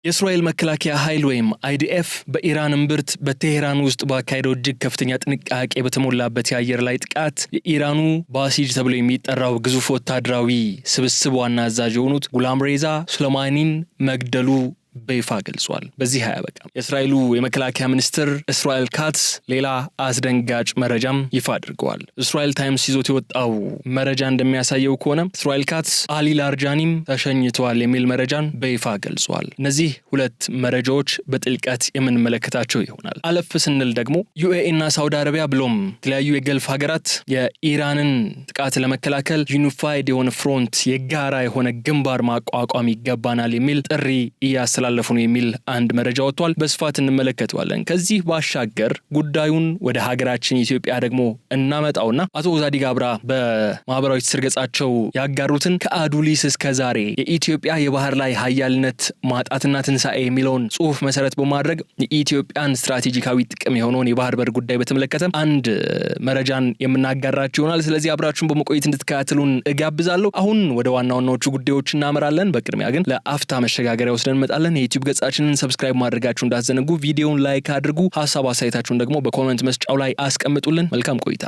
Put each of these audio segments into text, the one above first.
የእስራኤል መከላከያ ኃይል ወይም IDF በኢራን እምብርት በቴህራን ውስጥ ባካሄደው እጅግ ከፍተኛ ጥንቃቄ በተሞላበት የአየር ላይ ጥቃት የኢራኑ ባሲጅ ተብሎ የሚጠራው ግዙፍ ወታደራዊ ስብስብ ዋና አዛዥ የሆኑት ጉላም ሬዛ ሱሌማኒን መግደሉ በይፋ ገልጿል። በዚህ አያበቃም። የእስራኤሉ የመከላከያ ሚኒስትር እስራኤል ካትስ ሌላ አስደንጋጭ መረጃም ይፋ አድርገዋል። እስራኤል ታይምስ ይዞት የወጣው መረጃ እንደሚያሳየው ከሆነ እስራኤል ካትስ አሊ ላርጃኒም ተሸኝተዋል የሚል መረጃን በይፋ ገልጿል። እነዚህ ሁለት መረጃዎች በጥልቀት የምንመለከታቸው ይሆናል። አለፍ ስንል ደግሞ UAE እና ሳውዲ አረቢያ ብሎም የተለያዩ የገልፍ ሀገራት የኢራንን ጥቃት ለመከላከል ዩኒፋይድ የሆነ ፍሮንት የጋራ የሆነ ግንባር ማቋቋም ይገባናል የሚል ጥሪ እያስተላለፉ ነው የሚል አንድ መረጃ ወጥቷል። በስፋት እንመለከተዋለን። ከዚህ ባሻገር ጉዳዩን ወደ ሀገራችን ኢትዮጵያ ደግሞ እናመጣውና አቶ ዛዲግ አብራ በማህበራዊ ትስስር ገጻቸው ያጋሩትን ከአዱሊስ እስከ ዛሬ የኢትዮጵያ የባህር ላይ ሀያልነት ማጣትና ትንሳኤ የሚለውን ጽሁፍ መሰረት በማድረግ የኢትዮጵያን ስትራቴጂካዊ ጥቅም የሆነውን የባህር በር ጉዳይ በተመለከተ አንድ መረጃን የምናጋራችሁ ይሆናል። ስለዚህ አብራችሁን በመቆየት እንድትከታተሉን እጋብዛለሁ። አሁን ወደ ዋናዎቹ ጉዳዮች እናመራለን። በቅድሚያ ግን ለአፍታ መሸጋገሪያ ወስደን እንመጣለን። የዩቲዩብ ገጻችንን ሰብስክራይብ ማድረጋችሁ እንዳትዘነጉ፣ ቪዲዮውን ላይክ አድርጉ፣ ሐሳብ አስተያየታችሁን ደግሞ በኮሜንት መስጫው ላይ አስቀምጡልን። መልካም ቆይታ።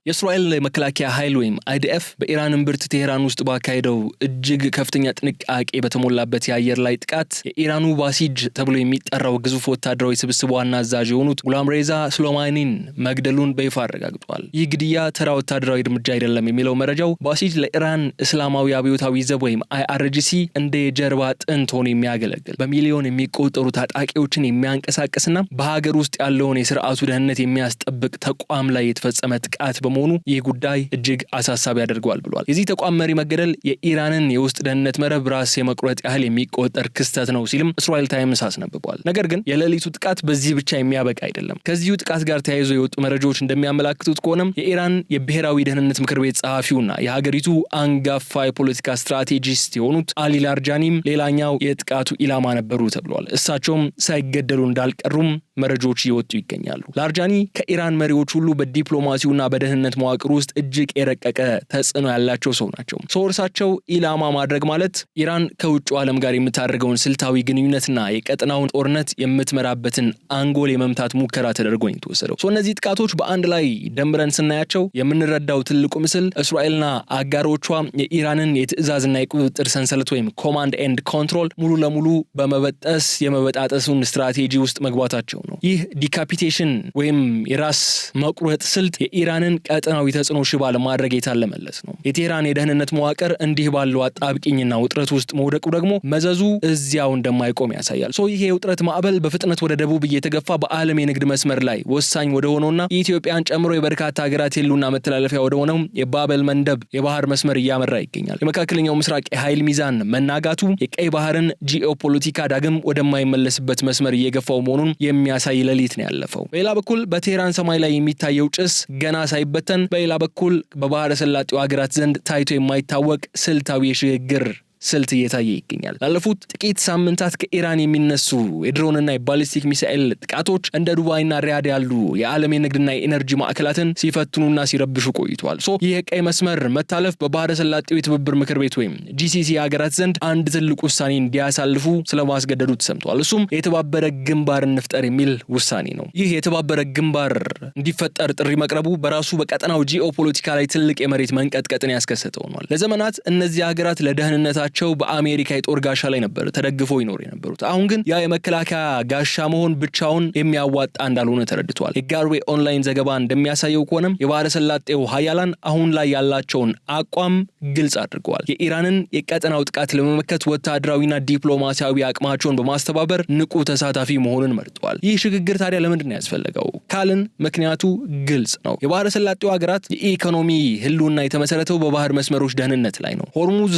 የእስራኤል መከላከያ ኃይል ወይም IDF በኢራን እምብርት ቴህራን ውስጥ ባካሄደው እጅግ ከፍተኛ ጥንቃቄ በተሞላበት የአየር ላይ ጥቃት የኢራኑ ባሲጅ ተብሎ የሚጠራው ግዙፍ ወታደራዊ ስብስብ ዋና አዛዥ የሆኑት ጉላም ሬዛ ሱሌማኒን መግደሉን በይፋ አረጋግጧል። ይህ ግድያ ተራ ወታደራዊ እርምጃ አይደለም የሚለው መረጃው ባሲጅ ለኢራን እስላማዊ አብዮታዊ ዘብ ወይም IRGC እንደ የጀርባ አጥንት ሆኖ የሚያገለግል በሚሊዮን የሚቆጠሩ ታጣቂዎችን የሚያንቀሳቅስና በሀገር ውስጥ ያለውን የስርዓቱ ደህንነት የሚያስጠብቅ ተቋም ላይ የተፈጸመ ጥቃት በመሆኑ ይህ ጉዳይ እጅግ አሳሳቢ ያደርገዋል ብሏል። የዚህ ተቋም መሪ መገደል የኢራንን የውስጥ ደህንነት መረብ ራስ የመቁረጥ ያህል የሚቆጠር ክስተት ነው ሲልም እስራኤል ታይምስ አስነብቧል። ነገር ግን የሌሊቱ ጥቃት በዚህ ብቻ የሚያበቃ አይደለም። ከዚሁ ጥቃት ጋር ተያይዞ የወጡ መረጃዎች እንደሚያመላክቱት ከሆነም የኢራን የብሔራዊ ደህንነት ምክር ቤት ጸሐፊውና የሀገሪቱ አንጋፋ የፖለቲካ ስትራቴጂስት የሆኑት አሊ ላርጃኒም ሌላኛው የጥቃቱ ኢላማ ነበሩ ተብሏል። እሳቸውም ሳይገደሉ እንዳልቀሩም መረጃዎች እየወጡ ይገኛሉ። ላርጃኒ ከኢራን መሪዎች ሁሉ በዲፕሎማሲውና በደህንነት መዋቅር ውስጥ እጅግ የረቀቀ ተጽዕኖ ያላቸው ሰው ናቸው። እርሳቸው ኢላማ ማድረግ ማለት ኢራን ከውጭው ዓለም ጋር የምታደርገውን ስልታዊ ግንኙነትና የቀጠናውን ጦርነት የምትመራበትን አንጎል የመምታት ሙከራ ተደርጎ ነው የተወሰደው። እነዚህ ጥቃቶች በአንድ ላይ ደምረን ስናያቸው የምንረዳው ትልቁ ምስል እስራኤልና አጋሮቿ የኢራንን የትዕዛዝና የቁጥጥር ሰንሰለት ወይም ኮማንድ ኤንድ ኮንትሮል ሙሉ ለሙሉ በመበጠስ የመበጣጠሱን ስትራቴጂ ውስጥ መግባታቸው ነው። ይህ ዲካፒቴሽን ወይም የራስ መቁረጥ ስልት የኢራንን ቀጠናዊ ተጽዕኖ ሽባ ለማድረግ የታለመለት ነው። የቴህራን የደህንነት መዋቅር እንዲህ ባለው አጣብቂኝና ውጥረት ውስጥ መውደቁ ደግሞ መዘዙ እዚያው እንደማይቆም ያሳያል። ይሄ የውጥረት ማዕበል በፍጥነት ወደ ደቡብ እየተገፋ በዓለም የንግድ መስመር ላይ ወሳኝ ወደ ሆነውና ኢትዮጵያን ጨምሮ የበርካታ ሀገራት የሉና መተላለፊያ ወደ ሆነው የባበል መንደብ የባህር መስመር እያመራ ይገኛል። የመካከለኛው ምስራቅ የኃይል ሚዛን መናጋቱ የቀይ ባህርን ጂኦፖለቲካ ዳግም ወደማይመለስበት መስመር እየገፋው መሆኑን የሚያሳይ ሌሊት ነው ያለፈው። በሌላ በኩል በቴህራን ሰማይ ላይ የሚታየው ጭስ ገና ሳይበተን በሌላ በኩል በባህረ ሰላጤው ሀገራት ዘንድ ታይቶ የማይታወቅ ስልታዊ የሽግግር ስልት እየታየ ይገኛል። ላለፉት ጥቂት ሳምንታት ከኢራን የሚነሱ የድሮንና የባሊስቲክ ሚሳኤል ጥቃቶች እንደ ዱባይና ሪያድ ያሉ የዓለም የንግድና የኤነርጂ ማዕከላትን ሲፈትኑና ሲረብሹ ቆይተዋል። ይህ የቀይ መስመር መታለፍ በባህረ ሰላጤው የትብብር ምክር ቤት ወይም GCC ሀገራት ዘንድ አንድ ትልቅ ውሳኔ እንዲያሳልፉ ስለማስገደዱ ተሰምቷል። እሱም የተባበረ ግንባር እንፍጠር የሚል ውሳኔ ነው። ይህ የተባበረ ግንባር እንዲፈጠር ጥሪ መቅረቡ በራሱ በቀጠናው ጂኦፖለቲካ ላይ ትልቅ የመሬት መንቀጥቀጥን ያስከሰተው ነው። ለዘመናት እነዚህ ሀገራት ለደህንነታቸው በአሜሪካ የጦር ጋሻ ላይ ነበር ተደግፈው ይኖር የነበሩት። አሁን ግን ያ የመከላከያ ጋሻ መሆን ብቻውን የሚያዋጣ እንዳልሆነ ተረድቷል። የጋርዌ ኦንላይን ዘገባ እንደሚያሳየው ከሆነም የባህረ ሰላጤው ሀያላን አሁን ላይ ያላቸውን አቋም ግልጽ አድርገዋል። የኢራንን የቀጠናው ጥቃት ለመመከት ወታደራዊና ዲፕሎማሲያዊ አቅማቸውን በማስተባበር ንቁ ተሳታፊ መሆኑን መርጠዋል። ይህ ሽግግር ታዲያ ለምንድን ነው ያስፈልገው ካልን ምክንያቱ ግልጽ ነው። የባህረ ሰላጤው ሀገራት የኢኮኖሚ ህልውና የተመሰረተው በባህር መስመሮች ደህንነት ላይ ነው። ሆርሙዝ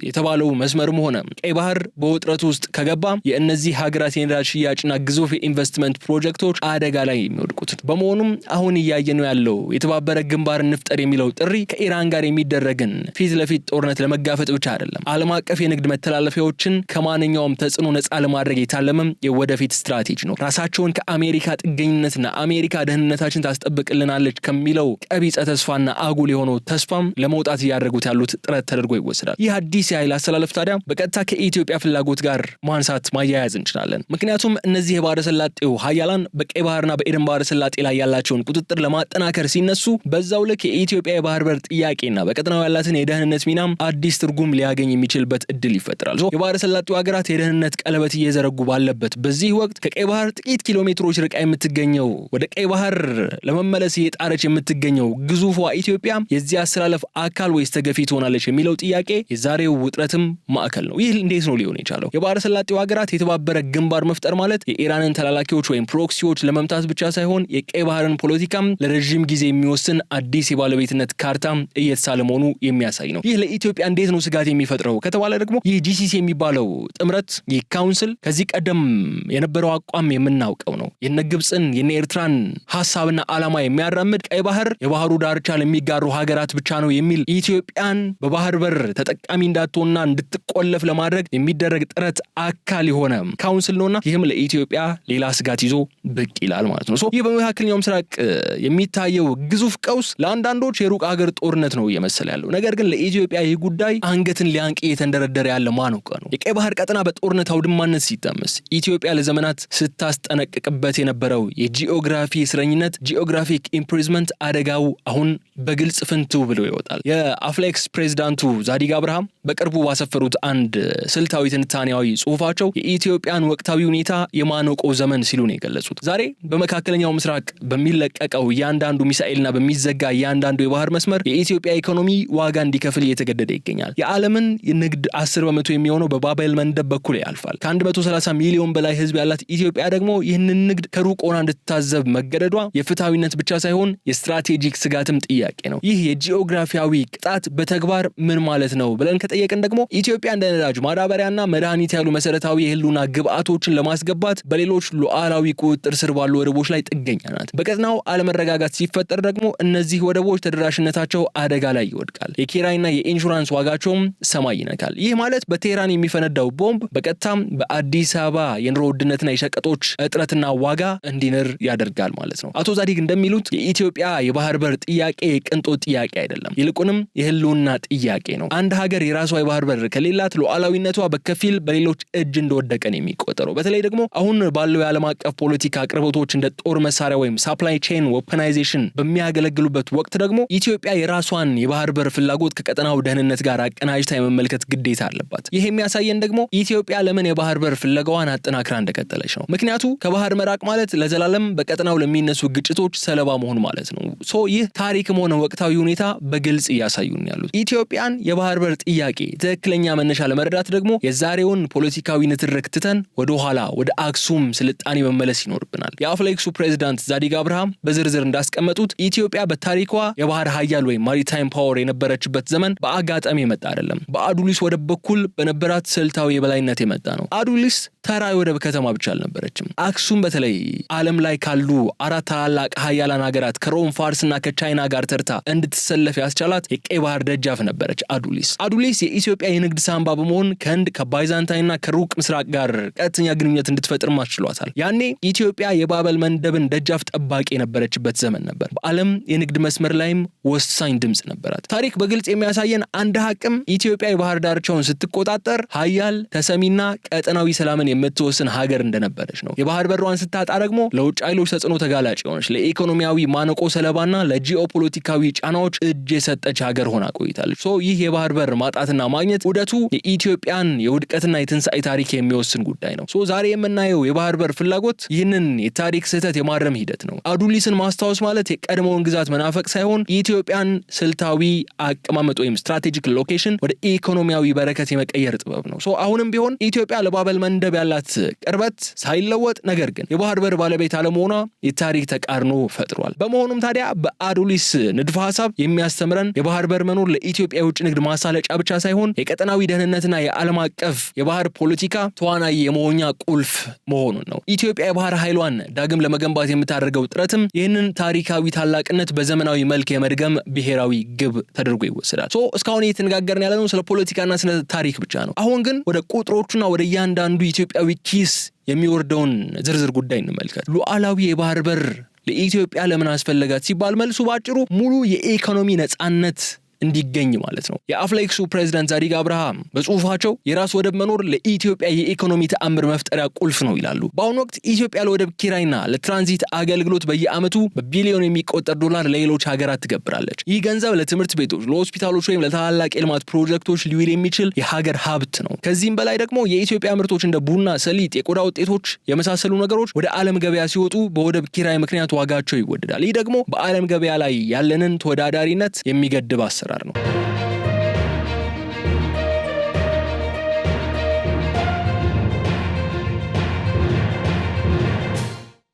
የተባለው መስመርም ሆነ ቀይ ባህር በውጥረት ውስጥ ከገባ የእነዚህ ሀገራት የነዳጅ ሽያጭና ግዙፍ ኢንቨስትመንት ፕሮጀክቶች አደጋ ላይ የሚወድቁት። በመሆኑም አሁን እያየነው ያለው የተባበረ ግንባር እንፍጠር የሚለው ጥሪ ከኢራን ጋር የሚደረግን ፊት ለፊት ጦርነት ለመጋፈጥ ብቻ አይደለም፣ ዓለም አቀፍ የንግድ መተላለፊያዎችን ከማንኛውም ተጽዕኖ ነፃ ለማድረግ የታለመም የወደፊት ስትራቴጂ ነው። ራሳቸውን ከአሜሪካ ጥገኝነትና አሜሪካ ደህንነታችን ታስጠብቅልናለች ከሚለው ቀቢጸ ተስፋና አጉል የሆነው ተስፋም ለመውጣት እያደረጉት ያሉት ጥረት ተደርጎ ይወሰዳል። ይህ አዲስ የኃይል አስተላለፍ ታዲያ በቀጥታ ከኢትዮጵያ ፍላጎት ጋር ማንሳት ማያያዝ እንችላለን። ምክንያቱም እነዚህ የባህረ ሰላጤው ሀያላን በቀይ ባህርና በኤደን ባህረ ሰላጤ ላይ ያላቸውን ቁጥጥር ለማጠናከር ሲነሱ በዛው ልክ የኢትዮጵያ የባህር በር ጥያቄና በቀጠናው ያላትን የደህንነት ሚናም አዲስ ትርጉም ሊያገኝ የሚችልበት እድል ይፈጠራል። የባህረ ሰላጤው ሀገራት የደህንነት ቀለበት እየዘረጉ ባለበት በዚህ ወቅት ከቀይ ባህር ጥቂት ኪሎ ሜትሮች ርቃ የምትገኘው ወደ ቀይ ባህር ለመመለስ እየጣረች የምትገኘው ግዙፏ ኢትዮጵያ የዚህ አስተላለፍ አካል ወይስ ተገፊ ትሆናለች የሚለው ጥያቄ የዛሬው ውጥረትም ማዕከል ነው። ይህ እንዴት ነው ሊሆን የቻለው? የባህረ ሰላጤው ሀገራት የተባበረ ግንባር መፍጠር ማለት የኢራንን ተላላኪዎች ወይም ፕሮክሲዎች ለመምታት ብቻ ሳይሆን የቀይ ባህርን ፖለቲካም ለረጅም ጊዜ የሚወስን አዲስ የባለቤትነት ካርታ እየተሳለ መሆኑ የሚያሳይ ነው። ይህ ለኢትዮጵያ እንዴት ነው ስጋት የሚፈጥረው ከተባለ ደግሞ ይህ ጂሲሲ የሚባለው ጥምረት ይህ ካውንስል ከዚህ ቀደም የነበረው አቋም የምናውቀው ነው። የነ ግብፅን የነ ኤርትራን ሐሳብና ዓላማ የሚያራምድ ቀይ ባህር የባህሩ ዳርቻ ለሚጋሩ ሀገራት ብቻ ነው የሚል ኢትዮጵያን በባህር በር ተጠቃሚ እንዳትሆንና እንድትቆለፍ ለማድረግ የሚደረግ ጥረት አካል የሆነ ካውንስል ነውና ይህም ለኢትዮጵያ ሌላ ስጋት ይዞ ብቅ ይላል ማለት ነው። ይህ በመካከለኛው ምስራቅ የሚታየው ግዙፍ ቀውስ ለአንዳንዶች የሩቅ ሀገር ጦርነት ነው እየመሰለ ያለው። ነገር ግን ለኢትዮጵያ ይህ ጉዳይ አንገትን ሊያንቅ የተንደረደረ ያለ ማነቆ ነው። የቀይ ባህር ቀጠና በጦርነት አውድማነት ሲታመስ ኢትዮጵያ ለዘመናት ስታስጠነቅቅበት የነበረው የጂኦግራፊ እስረኝነት ጂኦግራፊክ ኢምፕሪዝመንት አደጋው አሁን በግልጽ ፍንትው ብሎ ይወጣል። የአፍሌክስ ፕሬዝዳንቱ ዛዲግ አብርሃም በቅርቡ ባሰፈሩት አንድ ስልታዊ ትንታኔያዊ ጽሁፋቸው የኢትዮጵያን ወቅታዊ ሁኔታ የማነቆ ዘመን ሲሉ ነው የገለጹት። ዛሬ በመካከለኛው ምስራቅ በሚለቀቀው እያንዳንዱ ሚሳኤልና በሚዘጋ እያንዳንዱ የባህር መስመር የኢትዮጵያ ኢኮኖሚ ዋጋ እንዲከፍል እየተገደደ ይገኛል። የዓለምን ንግድ 10% የሚሆነው በባቤል መንደብ በኩል ያልፋል። ከ130 ሚሊዮን በላይ ህዝብ ያላት ኢትዮጵያ ደግሞ ይህንን ንግድ ከሩቅ ሆና እንድትታዘብ መገደዷ የፍትሃዊነት ብቻ ሳይሆን የስትራቴጂክ ስጋትም ጥያቄ ነው። ይህ የጂኦግራፊያዊ ቅጣት በተግባር ምን ማለት ነው ብለን ከጠየቅን ደግሞ ኢትዮጵያ እንደ ነዳጅ፣ ማዳበሪያና መድኃኒት ያሉ መሰረታዊ የህልውና ግብአቶችን ለማስገባት በሌሎች ሉዓላዊ ቁጥጥር ስር ባሉ ወደቦች ላይ ጥገኛ ናት። በቀጠናው አለመረጋጋት ሲፈጠር ደግሞ እነዚህ ወደቦች ተደራሽነታቸው አደጋ ላይ ይወድቃል። የኪራይና የኢንሹራንስ ዋጋቸውም ሰማይ ይነካል። ይህ ማለት በቴህራን የሚፈነዳው ቦምብ በቀጥታም በአዲስ አበባ የኑሮ ውድነትና የሸቀጦች እጥረትና ዋጋ እንዲንር ያደርጋል ማለት ነው። አቶ ዛዲግ እንደሚሉት የኢትዮጵያ የባህር በር ጥያቄ የቅንጦት ጥያቄ አይደለም፣ ይልቁንም የህልውና ጥያቄ ነው። አንድ ሀገር የራሷ የባህር በር ከሌላት ሉዓላዊነቷ በከፊል በሌሎች እጅ እንደወደቀ ነው የሚቆጠረው። በተለይ ደግሞ አሁን ባለው የዓለም አቀፍ ፖለቲካ አቅርቦቶች እንደ ጦር መሳሪያ ወይም ሳፕላይ ቼን ዌፐናይዜሽን በሚያገለግሉበት ወቅት ደግሞ ኢትዮጵያ የራሷን የባህር በር ፍላጎት ከቀጠናው ደህንነት ጋር አቀናጅታ የመመልከት ግዴታ አለባት። ይህ የሚያሳየን ደግሞ ኢትዮጵያ ለምን የባህር በር ፍለጋዋን አጠናክራ እንደቀጠለች ነው። ምክንያቱ ከባህር መራቅ ማለት ለዘላለም በቀጠናው ለሚነሱ ግጭቶች ሰለባ መሆን ማለት ነው። ይህ ታሪክም ሆነ ወቅታዊ ሁኔታ በግልጽ እያሳዩን ያሉት ኢትዮጵያን የባህር በር ጥያቄ ትክክለኛ መነሻ ለመረዳት ደግሞ የዛሬውን ፖለቲካዊ ንትርክ ትተን ወደ ኋላ ወደ አክሱም ስልጣኔ መመለስ ይኖርብናል። የአፍሌክሱ ፕሬዝዳንት ዛዲግ አብርሃም በዝርዝር እንዳስቀመጡት ኢትዮጵያ በታሪኳ የባህር ኃያል ወይም ማሪታይም ፓወር የነበረችበት ዘመን በአጋጣሚ የመጣ አይደለም። በአዱሊስ ወደብ በኩል በነበራት ስልታዊ የበላይነት የመጣ ነው። አዱሊስ ተራ ወደብ ከተማ ብቻ አልነበረችም። አክሱም በተለይ ዓለም ላይ ካሉ አራት ታላላቅ ኃያላን ሀገራት ከሮም፣ ፋርስና ከቻይና ጋር ተርታ እንድትሰለፍ ያስቻላት የቀይ ባህር ደጃፍ ነበረች አዱሊስ የኢትዮጵያ የንግድ ሳንባ በመሆን ከህንድ ከባይዛንታይንና ከሩቅ ምስራቅ ጋር ቀጥተኛ ግንኙነት እንድትፈጥር ማስችሏታል። ያኔ ኢትዮጵያ የባበል መንደብን ደጃፍ ጠባቂ የነበረችበት ዘመን ነበር። በዓለም የንግድ መስመር ላይም ወሳኝ ድምጽ ነበራት። ታሪክ በግልጽ የሚያሳየን አንድ ሀቅም ኢትዮጵያ የባህር ዳርቻውን ስትቆጣጠር ኃያል ተሰሚና ቀጠናዊ ሰላምን የምትወስን ሀገር እንደነበረች ነው። የባህር በሯን ስታጣ ደግሞ ለውጭ ኃይሎች ተጽዕኖ ተጋላጭ የሆነች ለኢኮኖሚያዊ ማነቆ ሰለባና ለጂኦፖለቲካዊ ጫናዎች እጅ የሰጠች ሀገር ሆና ቆይታለች። ይህ የባህር በር ማጣትና ማግኘት ውደቱ የኢትዮጵያን የውድቀትና የትንሣኤ ታሪክ የሚወስን ጉዳይ ነው። ዛሬ የምናየው የባህር በር ፍላጎት ይህንን የታሪክ ስህተት የማረም ሂደት ነው። አዱሊስን ማስታወስ ማለት የቀድሞውን ግዛት መናፈቅ ሳይሆን የኢትዮጵያን ስልታዊ አቀማመጥ ወይም ስትራቴጂክ ሎኬሽን ወደ ኢኮኖሚያዊ በረከት የመቀየር ጥበብ ነው። አሁንም ቢሆን ኢትዮጵያ ለባበል መንደብ ያላት ቅርበት ሳይለወጥ ነገር ግን የባህር በር ባለቤት አለመሆኗ የታሪክ ተቃርኖ ፈጥሯል። በመሆኑም ታዲያ በአዱሊስ ንድፈ ሐሳብ የሚያስተምረን የባህር በር መኖር ለኢትዮጵያ የውጭ ንግድ ማሳለጫ ብቻ ሳይሆን ሳይሆን የቀጠናዊ ደህንነትና የዓለም አቀፍ የባህር ፖለቲካ ተዋናይ የመሆኛ ቁልፍ መሆኑን ነው። ኢትዮጵያ የባህር ኃይሏን ዳግም ለመገንባት የምታደርገው ጥረትም ይህንን ታሪካዊ ታላቅነት በዘመናዊ መልክ የመድገም ብሔራዊ ግብ ተደርጎ ይወሰዳል። እስካሁን እየተነጋገርን ያለነው ስለ ፖለቲካና ስለ ታሪክ ብቻ ነው። አሁን ግን ወደ ቁጥሮቹና ወደ እያንዳንዱ ኢትዮጵያዊ ኪስ የሚወርደውን ዝርዝር ጉዳይ እንመልከት። ሉዓላዊ የባህር በር ለኢትዮጵያ ለምን አስፈለጋት ሲባል መልሱ ባጭሩ ሙሉ የኢኮኖሚ ነጻነት እንዲገኝ ማለት ነው። የአፍሌክሱ ፕሬዝዳንት ዛዲግ አብርሃ በጽሁፋቸው የራስ ወደብ መኖር ለኢትዮጵያ የኢኮኖሚ ተአምር መፍጠሪያ ቁልፍ ነው ይላሉ። በአሁኑ ወቅት ኢትዮጵያ ለወደብ ኪራይና ለትራንዚት አገልግሎት በየዓመቱ በቢሊዮን የሚቆጠር ዶላር ለሌሎች ሀገራት ትገብራለች። ይህ ገንዘብ ለትምህርት ቤቶች፣ ለሆስፒታሎች ወይም ለታላላቅ የልማት ፕሮጀክቶች ሊውል የሚችል የሀገር ሀብት ነው። ከዚህም በላይ ደግሞ የኢትዮጵያ ምርቶች እንደ ቡና፣ ሰሊጥ፣ የቆዳ ውጤቶች የመሳሰሉ ነገሮች ወደ ዓለም ገበያ ሲወጡ በወደብ ኪራይ ምክንያት ዋጋቸው ይወደዳል። ይህ ደግሞ በዓለም ገበያ ላይ ያለንን ተወዳዳሪነት የሚገድብ አሰራር ነው።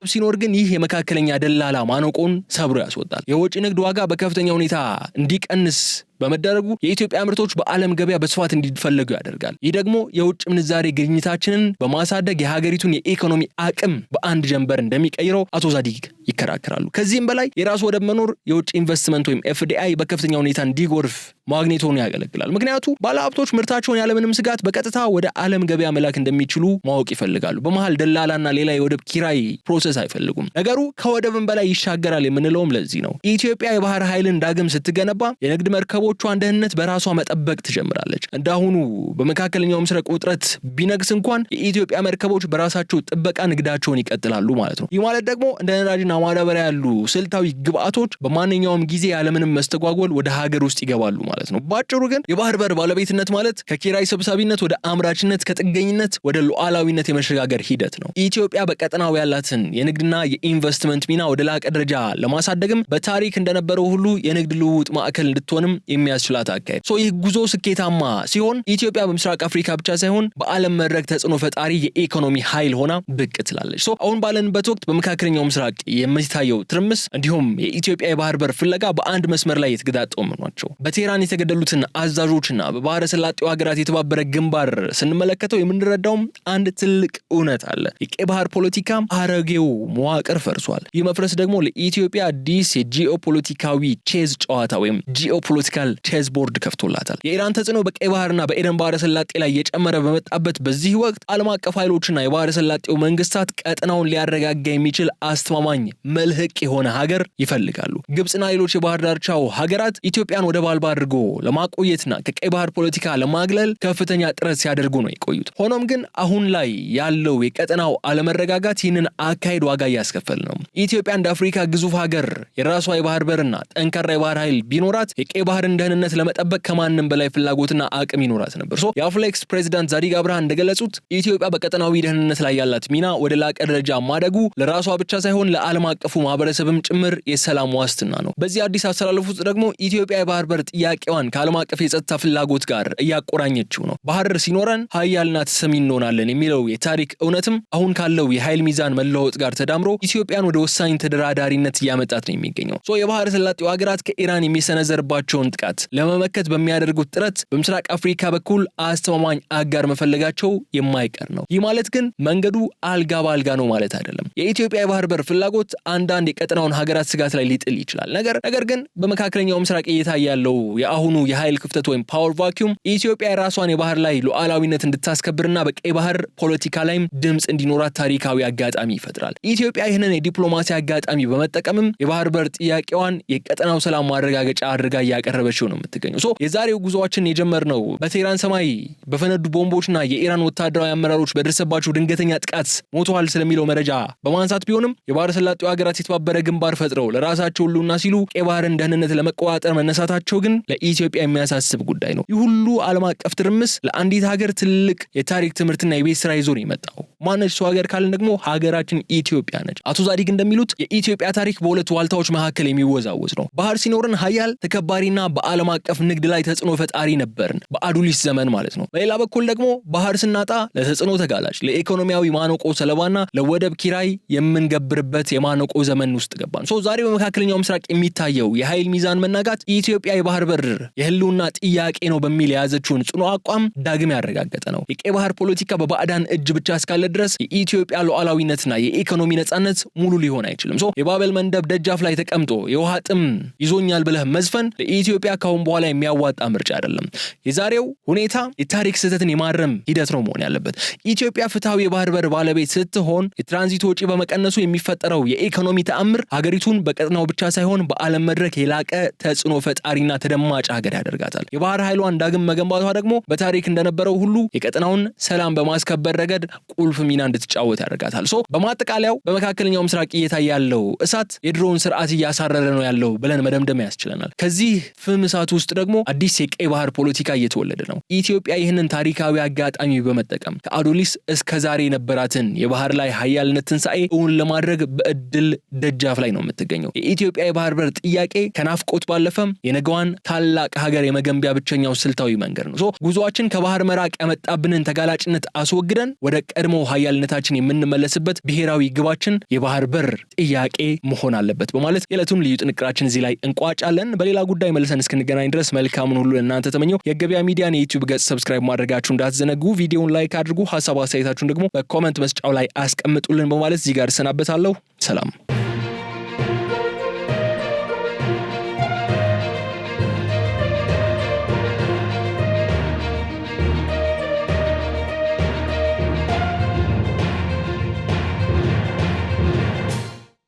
ሲኖር ግን ይህ የመካከለኛ ደላላ ማነቆን ሰብሮ ያስወጣል። የወጪ ንግድ ዋጋ በከፍተኛ ሁኔታ እንዲቀንስ በመደረጉ የኢትዮጵያ ምርቶች በዓለም ገበያ በስፋት እንዲፈለጉ ያደርጋል። ይህ ደግሞ የውጭ ምንዛሬ ግኝታችንን በማሳደግ የሀገሪቱን የኢኮኖሚ አቅም በአንድ ጀንበር እንደሚቀይረው አቶ ዛዲግ ይከራከራሉ። ከዚህም በላይ የራስ ወደብ መኖር የውጭ ኢንቨስትመንት ወይም ኤፍዲአይ በከፍተኛ ሁኔታ እንዲጎርፍ ማግኔት ሆኖ ያገለግላል። ምክንያቱም ባለሀብቶች ምርታቸውን ያለምንም ስጋት በቀጥታ ወደ ዓለም ገበያ መላክ እንደሚችሉ ማወቅ ይፈልጋሉ። በመሃል ደላላና ሌላ የወደብ ኪራይ ፕሮሰስ አይፈልጉም። ነገሩ ከወደብም በላይ ይሻገራል የምንለውም ለዚህ ነው። ኢትዮጵያ የባህር ኃይልን ዳግም ስትገነባ የንግድ መርከቦቿን ደህንነት በራሷ መጠበቅ ትጀምራለች። እንዳሁኑ በመካከለኛው ምስራቅ ውጥረት ቢነግስ እንኳን የኢትዮጵያ መርከቦች በራሳቸው ጥበቃ ንግዳቸውን ይቀጥላሉ ማለት ነው። ይህ ማለት ደግሞ እንደ ነዳጅና ማዳበሪያ ያሉ ስልታዊ ግብአቶች በማንኛውም ጊዜ ያለምንም መስተጓጎል ወደ ሀገር ውስጥ ይገባሉ ማለት ነው። ባጭሩ ግን የባህር በር ባለቤትነት ማለት ከኪራይ ሰብሳቢነት ወደ አምራችነት፣ ከጥገኝነት ወደ ሉዓላዊነት የመሸጋገር ሂደት ነው። ኢትዮጵያ በቀጠናው ያላትን የንግድና የኢንቨስትመንት ሚና ወደ ላቀ ደረጃ ለማሳደግም በታሪክ እንደነበረው ሁሉ የንግድ ልውውጥ ማዕከል እንድትሆንም የሚያስችላት አካሄድ። ይህ ጉዞ ስኬታማ ሲሆን ኢትዮጵያ በምስራቅ አፍሪካ ብቻ ሳይሆን በዓለም መድረክ ተጽዕኖ ፈጣሪ የኢኮኖሚ ኃይል ሆና ብቅ ትላለች። አሁን ባለንበት ወቅት በመካከለኛው ምስራቅ የሚታየው ትርምስ እንዲሁም የኢትዮጵያ የባህር በር ፍለጋ በአንድ መስመር ላይ የተገጣጠሙ ናቸው። በቴህራን የተገደሉትን አዛዦችና በባህረ ሰላጤው ሀገራት የተባበረ ግንባር ስንመለከተው የምንረዳውም አንድ ትልቅ እውነት አለ። የቀይ ባህር ፖለቲካ አረጌው መዋቅር ፈርሷል። ይህ መፍረስ ደግሞ ለኢትዮጵያ አዲስ የጂኦፖለቲካዊ ቼዝ ጨዋታ ወይም ጂኦፖለቲካል ቼዝ ቦርድ ከፍቶላታል። የኢራን ተጽዕኖ በቀይ ባህርና በኤደን ባህረ ሰላጤ ላይ እየጨመረ በመጣበት በዚህ ወቅት ዓለም አቀፍ ኃይሎችና የባህረ ሰላጤው መንግስታት ቀጠናውን ሊያረጋጋ የሚችል አስተማማኝ መልህቅ የሆነ ሀገር ይፈልጋሉ። ግብጽና ሌሎች የባህር ዳርቻው ሀገራት ኢትዮጵያን ወደብ አልባ አድርጎ ለማቆየትና ከቀይ ባህር ፖለቲካ ለማግለል ከፍተኛ ጥረት ሲያደርጉ ነው የቆዩት። ሆኖም ግን አሁን ላይ ያለው የቀጠናው አለመረጋጋት ይህንን አካሄድ ዋጋ እያስከፈል ነው። ኢትዮጵያ እንደ አፍሪካ ግዙፍ ሀገር የራሷ የባህር በርና ጠንካራ የባህር ኃይል ቢኖራት የቀይ ባህርን ደህንነት ለመጠበቅ ከማንም በላይ ፍላጎትና አቅም ይኖራት ነበር። የአፍሌክስ ፕሬዝዳንት ዛዲግ አብርሃ እንደገለጹት ኢትዮጵያ በቀጠናዊ ደህንነት ላይ ያላት ሚና ወደ ላቀ ደረጃ ማደጉ ለራሷ ብቻ ሳይሆን ለዓለም አቀፉ ማህበረሰብም ጭምር የሰላም ዋስትና ነው። በዚህ አዲስ አስተላለፍ ውስጥ ደግሞ ኢትዮጵያ የባህር በር ጥያቄዋን ከዓለም አቀፍ የጸጥታ ፍላጎት ጋር እያቆራኘችው ነው። ባህር ሲኖረን ኃያልና ተሰሚ እንሆናለን የሚለው የታሪክ እውነትም አሁን ካለው የኃይል ሚዛን መለወጥ ጋር ተዳምሮ ኢትዮጵያን ወደ ወሳኝ ተደራዳሪነት እያመጣት ነው የሚገኘው። የባህረ ሰላጤው ሀገራት ከኢራን የሚሰነዘርባቸውን ጥቃት ለመመከት በሚያደርጉት ጥረት በምስራቅ አፍሪካ በኩል አስተማማኝ አጋር መፈለጋቸው የማይቀር ነው። ይህ ማለት ግን መንገዱ አልጋ በአልጋ ነው ማለት አይደለም። የኢትዮጵያ የባህር በር ፍላጎት አንዳንድ የቀጠናውን ሀገራት ስጋት ላይ ሊጥል ይችላል። ነገር ግን በመካከለኛው ምስራቅ እየታየ ያለው የአሁኑ የኃይል ክፍተት ወይም ፓወር ቫኪዩም ኢትዮጵያ የራሷን የባህር ላይ ሉዓላዊነት እንድታስከብርና በቀይ ባህር ፖለቲካ ላይም ድምጽ እንዲኖራት ታሪካዊ አጋጣሚ ይፈጥራል። ኢትዮጵያ ይህንን የዲፕሎማሲ አጋጣሚ በመጠቀምም የባህር በር ጥያቄዋን የቀጠናው ሰላም ማረጋገጫ አድርጋ እያቀረበችው ነው የምትገኘው። የዛሬው ጉዞአችን የጀመርነው በቴህራን ሰማይ በፈነዱ ቦምቦችና የኢራን ወታደራዊ አመራሮች በደረሰባቸው ድንገተኛ ጥቃት ሞተዋል ስለሚለው መረጃ በማንሳት ቢሆንም የባህረ ሰላጤው ሀገራት የተባበረ ግንባር ፈጥረው ለራሳቸው ሁሉና ሲሉ ቀይ ባህርን ደህንነት ለመቆጣጠር መነሳታቸው ግን ለኢትዮጵያ የሚያሳስብ ጉዳይ ነው። ይህ ሁሉ ዓለም አቀፍ ትርምስ ለአንዲት ሀገር ትልቅ የታሪክ ትምህርትና የቤት ስራ ይዞ ነው የመጣው። ማነች ሰው ሀገር ካልን ደግሞ ሀገራችን ኢትዮጵያ ነች። አቶ ዛዲግ እንደሚሉት የኢትዮጵያ ታሪክ በሁለት ዋልታዎች መካከል የሚወዛወዝ ነው። ባህር ሲኖርን ሀያል ተከባሪና በዓለም አቀፍ ንግድ ላይ ተጽዕኖ ፈጣሪ ነበርን፣ በአዱሊስ ዘመን ማለት ነው። በሌላ በኩል ደግሞ ባህር ስናጣ ለተጽዕኖ ተጋላጭ፣ ለኢኮኖሚያዊ ማነቆ ሰለባና ለወደብ ኪራይ የምንገብርበት የማነቆ ዘመን ውስጥ ገባን። ዛሬ በመካከለኛው ምስራቅ የሚታየው የኃይል ሚዛን መናጋት ኢትዮጵያ የባህር በር የህልውና ጥያቄ ነው በሚል የያዘችውን ጽኑ አቋም ዳግም ያረጋገጠ ነው። የቀይ ባህር ፖለቲካ በባዕዳን እጅ ብቻ እስካለ ድረስ የኢትዮጵያ ሉዓላዊነትና የኢኮኖሚ ነጻነት ሙሉ ሊሆን አይችልም። የባቤል መንደብ ደጃፍ ላይ ተቀምጦ የውሃ ጥም ይዞኛል ብለህ መዝፈን ለኢትዮጵያ ካሁን በኋላ የሚያዋጣ ምርጫ አይደለም። የዛሬው ሁኔታ የታሪክ ስህተትን የማረም ሂደት ነው መሆን ያለበት። ኢትዮጵያ ፍትሃዊ የባህር በር ባለቤት ስትሆን የትራንዚት ወጪ በመቀነሱ የሚፈጠረው የኢኮኖሚ ተአምር ሀገሪቱን በቀጠናው ብቻ ሳይሆን በዓለም መድረክ የላቀ ተጽዕኖ ፈጣሪና ተደማጭ ሀገር ያደርጋታል። የባህር ኃይሏን ዳግም መገንባቷ ደግሞ በታሪክ እንደነበረው ሁሉ የቀጠናውን ሰላም በማስከበር ረገድ ቁልፍ ሚና እንድትጫወት ያደርጋታል። በማጠቃለያው በመካከለኛው ምስራቅ እየታየ ያለው እሳት የድሮውን ስርዓት እያሳረረ ነው ያለው ብለን መደምደም ያስችለናል። ከዚህ ፍም እሳት ውስጥ ደግሞ አዲስ የቀይ ባህር ፖለቲካ እየተወለደ ነው። ኢትዮጵያ ይህንን ታሪካዊ አጋጣሚ በመጠቀም ከአዶሊስ እስከ ዛሬ የነበራትን የባህር ላይ ሀያልነት ትንሣኤ እውን ለማድረግ በእድል ደጃፍ ላይ ነው የምትገኘው። የኢትዮጵያ የባህር በር ጥያቄ ከናፍቆት ባለፈም የነገዋን ታላቅ ሀገር የመገንቢያ ብቸኛው ስልታዊ መንገድ ነው። ጉዞአችን ከባህር መራቅ ያመጣብንን ተጋላጭነት አስወግደን ወደ ቀድሞ ሀያልነታችን የምንመለስበት ብሔራዊ ግባችን የባህር በር ጥያቄ መሆን አለበት በማለት የዕለቱን ልዩ ጥንቅራችን እዚህ ላይ እንቋጫለን። በሌላ ጉዳይ መልሰን እስክንገናኝ ድረስ መልካሙን ሁሉ ለእናንተ ተመኘው። የገበያ ሚዲያን የዩቲዩብ ገጽ ሰብስክራይብ ማድረጋችሁ እንዳትዘነጉ፣ ቪዲዮውን ላይክ አድርጉ፣ ሀሳብ አስተያየታችሁን ደግሞ በኮመንት መስጫው ላይ አስቀምጡልን በማለት እዚህ ጋር እሰናበታለሁ። ሰላም።